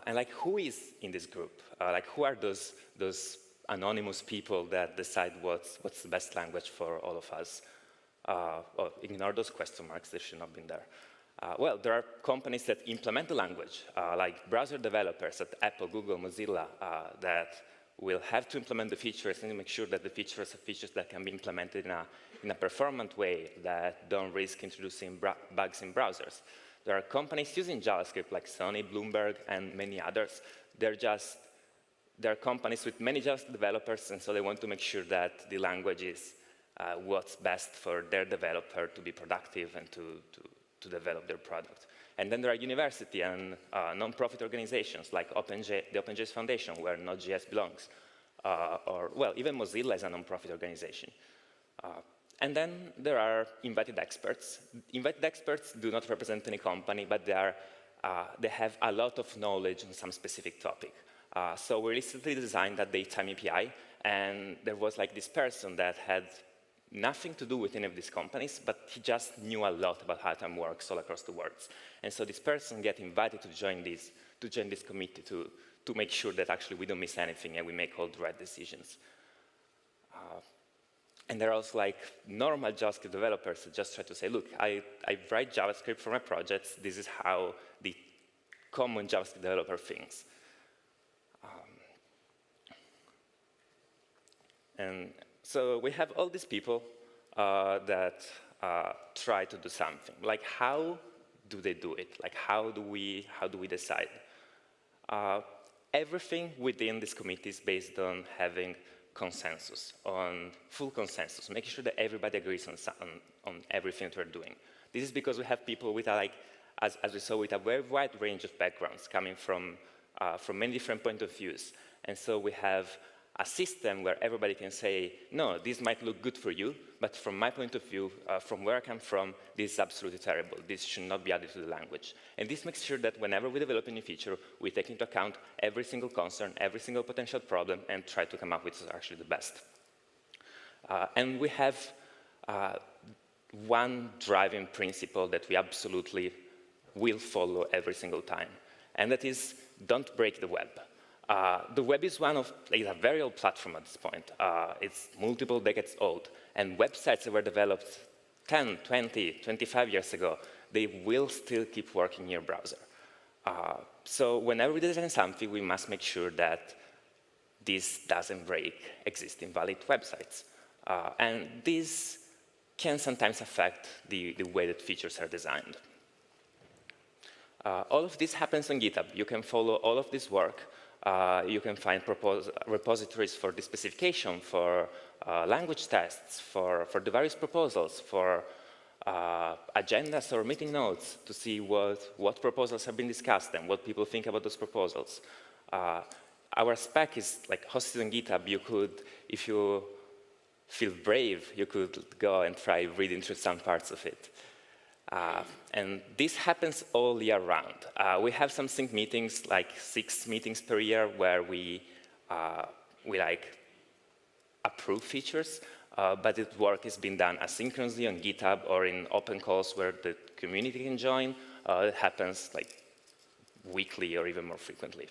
And like, who is in this group? Like, who are those anonymous people that decide what's the best language for all of us? Or ignore those question marks, they should not have been there. Well, there are companies that implement the language, like browser developers at Apple, Google, Mozilla, that will have to implement the features and make sure that the features are features that can be implemented in a performant way that don't risk introducing bugs in browsers. There are companies using JavaScript like Sony, Bloomberg, and many others. There are companies with many JavaScript developers, and so they want to make sure that the language is what's best for their developer to be productive and to develop their product. And then there are university and non-profit organizations like the OpenJS Foundation, where Node.js belongs. Or, well, even Mozilla is a non-profit organization. And then there are invited experts. Invited experts do not represent any company, but they have a lot of knowledge on some specific topic. So we recently designed a daytime API, and there was like this person that had nothing to do with any of these companies, but he just knew a lot about how time works all across the world. And so this person get invited to join this committee to make sure that actually we don't miss anything and we make all the right decisions. And there are also like normal JavaScript developers that just try to say, look, I write JavaScript for my projects. This is how the common JavaScript developer thinks. And so we have all these people that try to do something. Like, how do they do it? Like, how do we decide? Everything within this committee is based on having consensus, on full consensus, making sure that everybody agrees on everything that we're doing. This is because we have people with, as we saw, with a very wide range of backgrounds coming from many different points of views. And so we have a system where everybody can say, no, this might look good for you, but from my point of view, from where I come from, this is absolutely terrible. This should not be added to the language. And this makes sure that whenever we develop a new feature, we take into account every single concern, every single potential problem, and try to come up with actually the best. And we have one driving principle that we absolutely will follow every single time, and that is, don't break the web. The web is a very old platform at this point. It's multiple decades old. And websites that were developed 10, 20, 25 years ago, they will still keep working in your browser. So whenever we design something, we must make sure that this doesn't break existing valid websites. And this can sometimes affect the way that features are designed. All of this happens on GitHub. You can follow all of this work. You can find repositories for the specification, for language tests, for the various proposals, for agendas or meeting notes to see what proposals have been discussed and what people think about those proposals. Our spec is like hosted on GitHub. You could, if you feel brave, you could go and try reading through some parts of it. And this happens all year round. We have some sync meetings, like 6 meetings per year, where we like approve features, but the work is being done asynchronously on GitHub or in open calls where the community can join. It happens like weekly or even more frequently.